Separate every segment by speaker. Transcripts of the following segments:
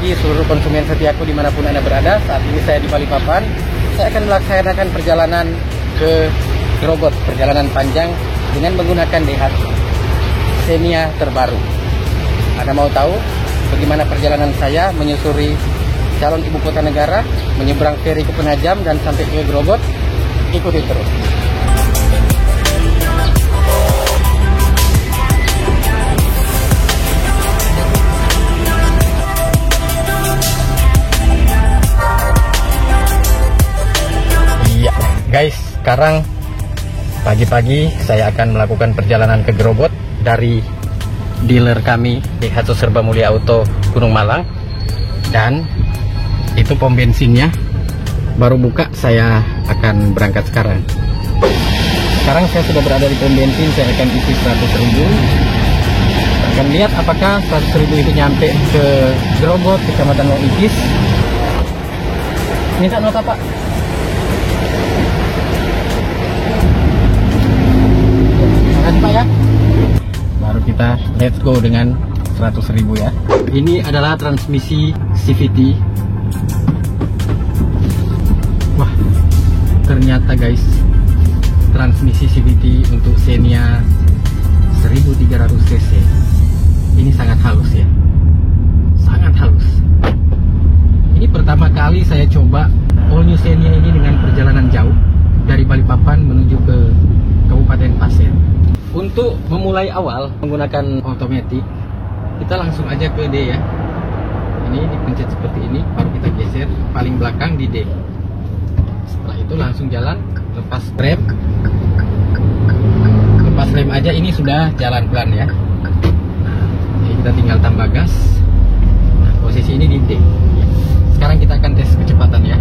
Speaker 1: pagi seluruh konsumen setiaku dimanapun Anda berada. Saat ini saya di Balikpapan. Saya akan melaksanakan perjalanan ke Grobot, perjalanan panjang dengan menggunakan Daihatsu Xenia terbaru. Anda mau tahu bagaimana perjalanan saya menyusuri calon ibu kota negara, menyeberang feri ke Penajam dan sampai ke Grobot? Ikuti terus. Iya, guys, sekarang pagi-pagi saya akan melakukan perjalanan ke Grobot dari dealer kami Daihatsu Serba Mulia Auto Gunung Malang, dan itu pom bensinnya baru buka. Saya akan berangkat sekarang. Sekarang saya sudah berada di pom bensin. Saya akan isi 100.000. Akan lihat apakah 100.000 itu nyampe ke Grobot, Kecamatan Longigis. Minta nota, Pak. Makasih, Pak, ya. Baru kita let's go dengan 100.000 ya. Ini adalah transmisi CVT. Wah, ternyata guys, transmisi CVT untuk Xenia 1300 cc ini sangat halus ya, sangat halus. Ini pertama kali saya coba all new Xenia ini dengan perjalanan jauh dari Balikpapan menuju ke Kabupaten Pasir. Untuk memulai awal menggunakan otomatis, kita langsung aja ke D ya. Ini dipencet seperti ini, baru kita geser paling belakang di D. Setelah itu langsung jalan, lepas rem. Lepas rem aja ini sudah jalan pelan ya. Jadi kita tinggal tambah gas. Nah, posisi ini di D. Sekarang kita akan tes kecepatan ya.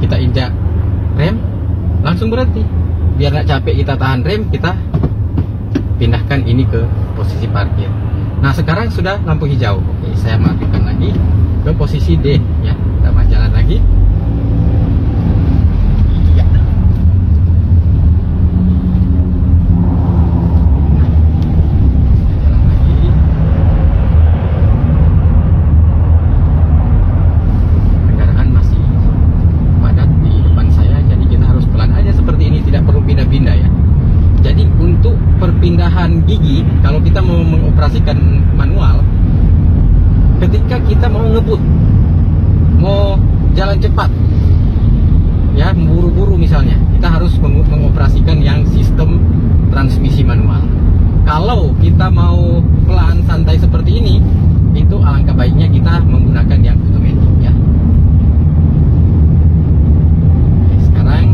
Speaker 1: Kita injak rem, langsung berhenti. Biar nggak capek kita tahan rem, kita pindahkan ini ke posisi parkir. Nah, sekarang sudah lampu hijau. Oke, saya matikan lagi ke posisi D ya. Kita jalan lagi. Iya. Perpindahan gigi, kalau kita mau mengoperasikan manual, ketika kita mau ngebut, mau jalan cepat ya, buru-buru misalnya, kita harus mengoperasikan yang sistem transmisi manual. Kalau kita mau pelan santai seperti ini, itu alangkah baiknya kita menggunakan yang otomatis ya. Oke, sekarang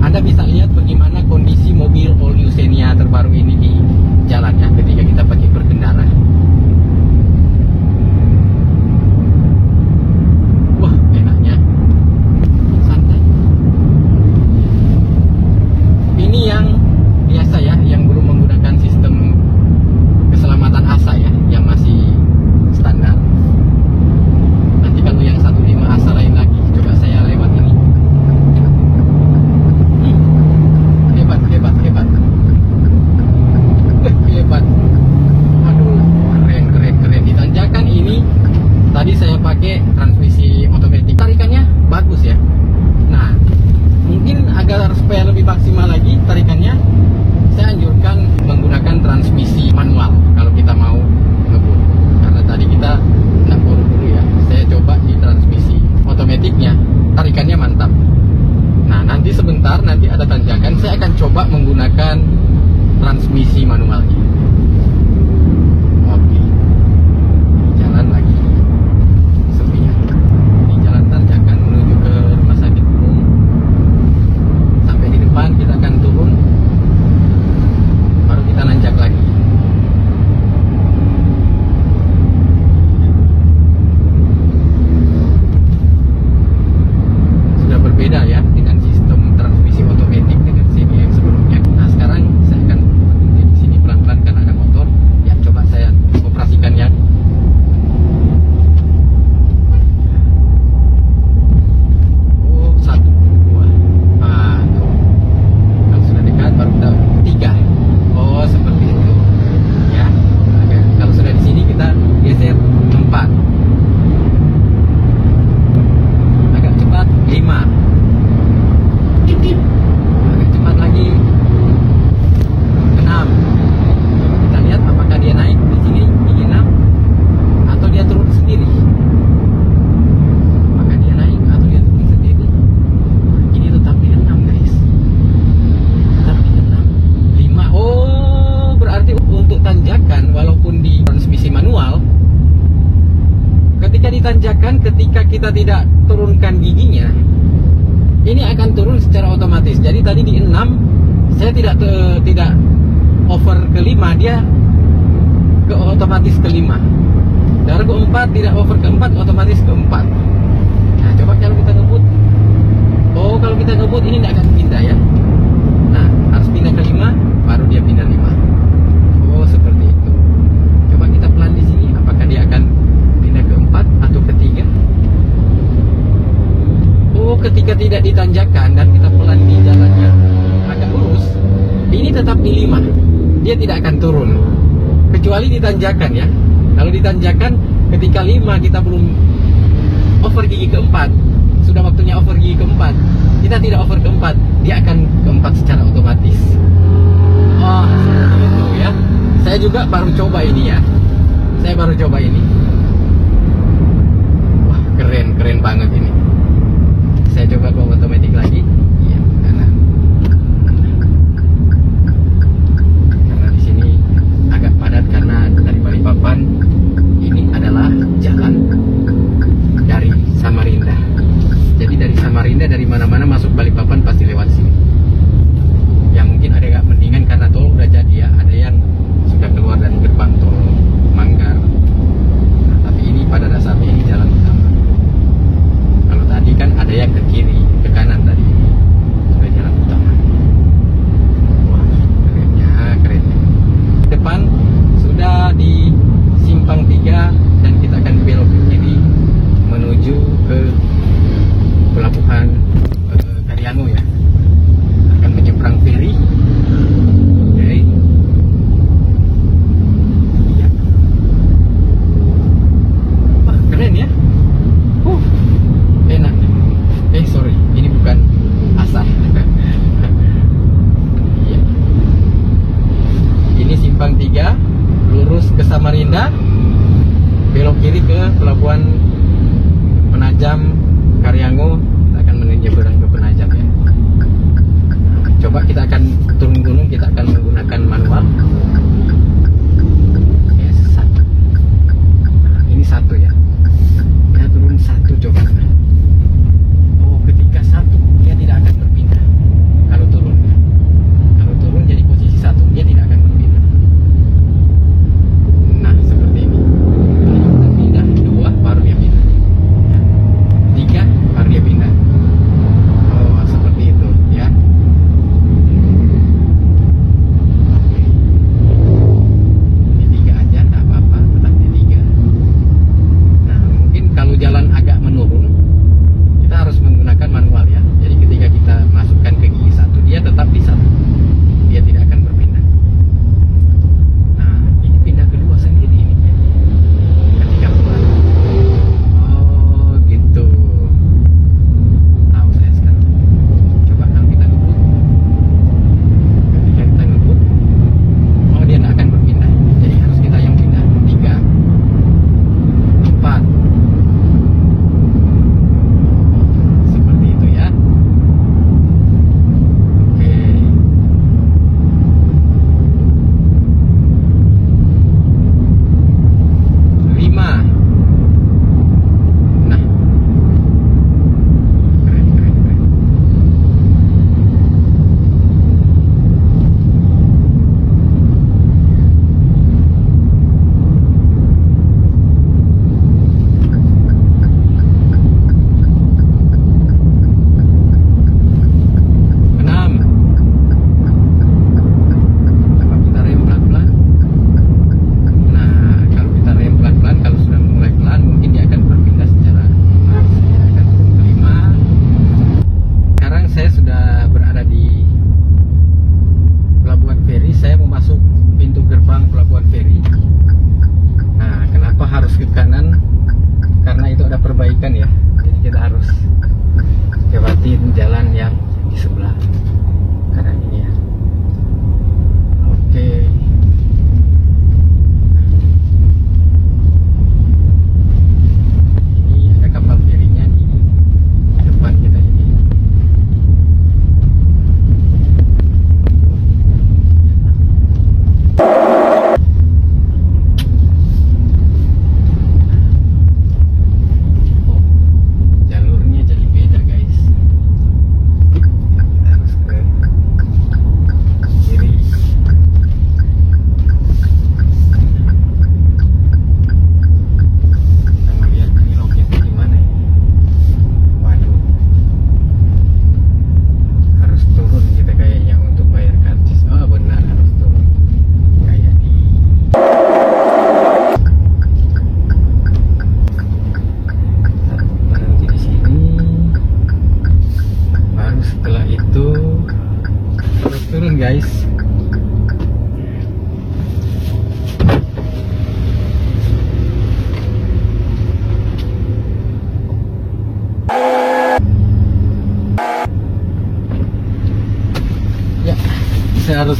Speaker 1: Anda bisa lihat bagaimana kondisi mobil all new Xenia terbaru ini di jalan ya, ketika kita pakai berkendara. Wah, enaknya santai. Ini yang biasa ya, yang belum menggunakan sistem keselamatan ASA ya, yang masih standar. Nanti kalau yang 15 ASA lain lagi, coba saya lewat ini. Hebat. ketika kita tidak turunkan giginya, ini akan turun secara otomatis. Jadi tadi di 6 saya tidak over ke 5, dia ke otomatis ke 5. Dari ke 4 tidak over ke 4, otomatis ke 4. Nah, coba kalau kita ngebut. Oh, kalau kita ngebut ini tidak akan pindah ya. Nah, harus pindah ke 5, baru dia pindah 5. Oh, seperti itu. Coba kita pelan di sini, apakah dia akan pindah ke 4 atau ke 3? Oh, ketika tidak ditanjakan dan kita pelan di jalannya agak lurus, ini tetap di 5. Dia tidak akan turun. Kecuali ditanjakan ya. Kalau ditanjakan ketika 5 kita belum over gigi ke 4, sudah waktunya over gigi ke 4, kita tidak over ke 4, dia akan ke 4 secara otomatis. Oh, seperti itu ya. Saya juga baru coba ini ya. Saya baru coba ini. Wah, keren banget ini. Saya coba ke otomatis lagi. Iya, karena di sini agak padat karena dari Balikpapan ini adalah jalan dari Samarinda. Jadi dari Samarinda, dari mana-mana masuk Balikpapan pasti lewat sini. Yang mungkin ada agak mendingan karena tol udah jadi ya. Ada yang sudah keluar dari gerbang tol Manggar. Nah, tapi ini pada dasarnya ini jalan utama. Kalau tadi kan ada yang ke kiri, ke kanan tadi. Sudah jalan utama. Wah, kerennya. Depan sudah di Simpang 3 dan kita akan belok ke kiri menuju ke pelabuhan Karyango ya. Akan menyeberang feri. Oke. Iya. Wah, keren ya. Enak. Sorry, ini bukan asal. Iya. Ini Simpang 3, lurus ke Samarinda, belok kiri ke pelabuhan Penajam Karyango, kita akan menyeberang ke Penajam ya. Coba kita akan turun gunung, kita akan menggunakan manual. Yes, 1. Nah, ini 1 ya. Kita turun 1 coba. Oh, ketika 1 dia tidak akan berpindah. Kalau turun, jadi posisi 1 dia tidak akan berpindah. Nah, seperti ini. Kalau kita pindah 2 baru dia pindah. 3 baru dia pindah. Oh, seperti itu ya. Oke.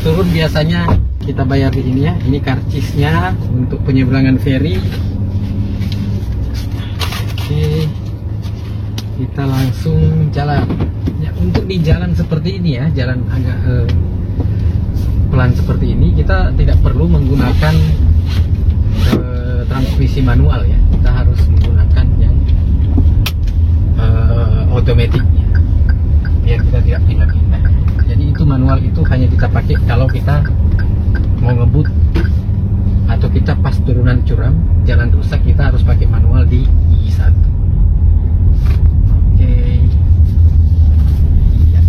Speaker 1: turun biasanya kita bayar di ini ya. Ini karcisnya untuk penyeberangan feri. Oke, kita langsung jalan ya. Untuk di jalan seperti ini ya, jalan agak pelan seperti ini, kita tidak perlu menggunakan transmisi manual ya. Kita harus menggunakan yang otomatiknya biar kita tidak pindah-pindah. Jadi itu manual itu hanya kita pakai kalau kita mau ngebut atau kita pas turunan curam jalan rusak, kita harus pakai manual di gigi 1. Oke ya.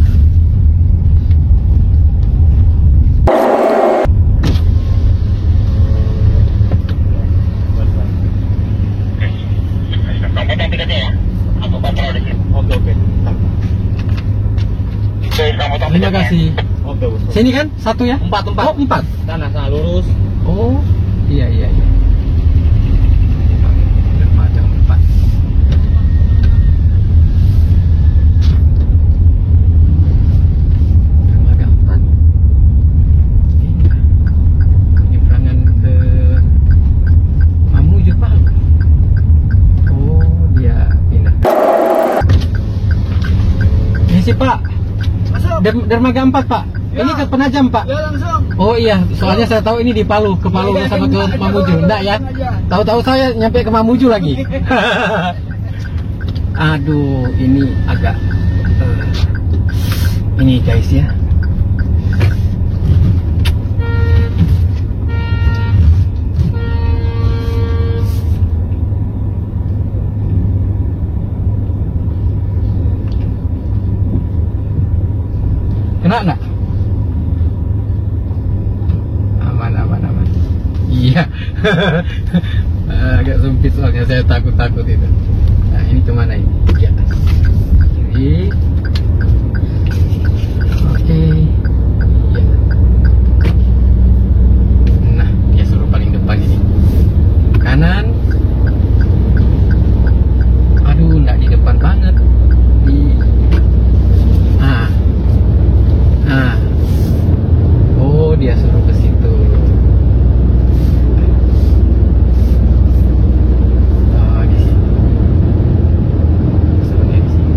Speaker 1: Terima kasih. Sini kan satu ya? 4. Oh 4.
Speaker 2: Sana lurus.
Speaker 1: Oh iya. Dermaga 4. Dermaga 4. Penyeberangan ke Mamuju Pak. Oh dia pindah. Ini sih Pak. Dermaga 4 Pak. Ya. Ini ke Penajam Pak.
Speaker 2: Ya langsung.
Speaker 1: Oh iya, soalnya saya tahu ini di Palu, ke Palu sama ke Mamuju. Enggak ya? Tahu-tahu saya nyampe ke Mamuju lagi. Aduh, ini agak ini guys ya. Kena enggak? Aman. Iya. Agak sempit soalnya, saya takut itu. Nah, ini kemana ini? Di atas. Kiri. Oke. Iya. Nah, dia suruh paling depan ini. Kanan. Aduh, enggak di depan banget. Oh, dia suruh ke situ. Oh, di sini. Suruhnya di sini.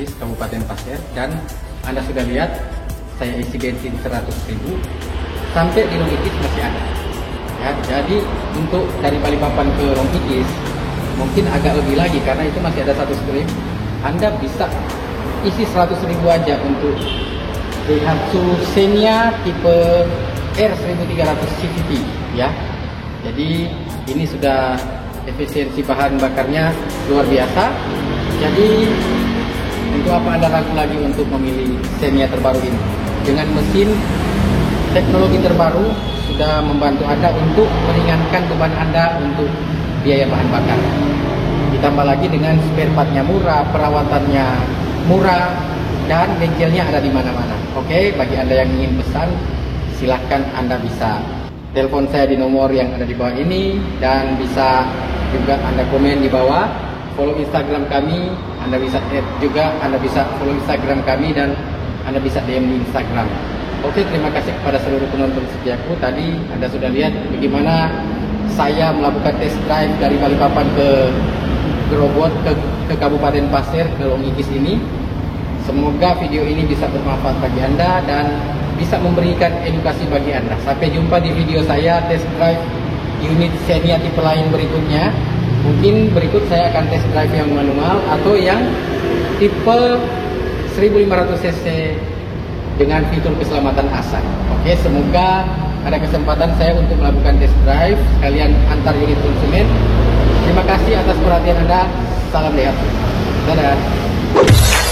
Speaker 1: Ikis, Kabupaten Pasir, dan Anda sudah lihat saya isi bensin 100.000 sampai di Long Ikis masih ada. Ya, jadi untuk dari Balikpapan ke Long Ikis mungkin agak lebih lagi karena itu masih ada satu strip. Anda bisa isi 100.000 aja untuk Daihatsu Xenia tipe R1300 CVT ya. Jadi ini sudah efisiensi bahan bakarnya luar biasa. Jadi untuk apa Anda ragu lagi untuk memilih Xenia terbaru ini? Dengan mesin teknologi terbaru sudah membantu Anda untuk meringankan beban Anda untuk biaya bahan bakar. Ditambah lagi dengan spare partnya murah, perawatannya murah, dan bengkelnya ada di mana-mana. Oke, bagi Anda yang ingin pesan, silahkan Anda bisa telepon saya di nomor yang ada di bawah ini, dan bisa juga Anda komen di bawah. Follow Instagram kami, Anda bisa add juga, Anda bisa follow Instagram kami, dan Anda bisa DM di Instagram. Oke, terima kasih kepada seluruh penonton setiaku. Tadi Anda sudah lihat bagaimana saya melakukan test drive dari Balikpapan ke Grobot ke Kabupaten Pasir ke Long Ikis ini. Semoga video ini bisa bermanfaat bagi Anda dan bisa memberikan edukasi bagi Anda. Sampai jumpa di video saya test drive unit Xenia tipe lain berikutnya. Mungkin berikut saya akan test drive yang manual atau yang tipe 1500 cc dengan fitur keselamatan ASA. Oke, semoga ada kesempatan saya untuk melakukan test drive sekalian antar unit konsumen. Terima kasih atas perhatian Anda. Salam Daihatsu. Dadah.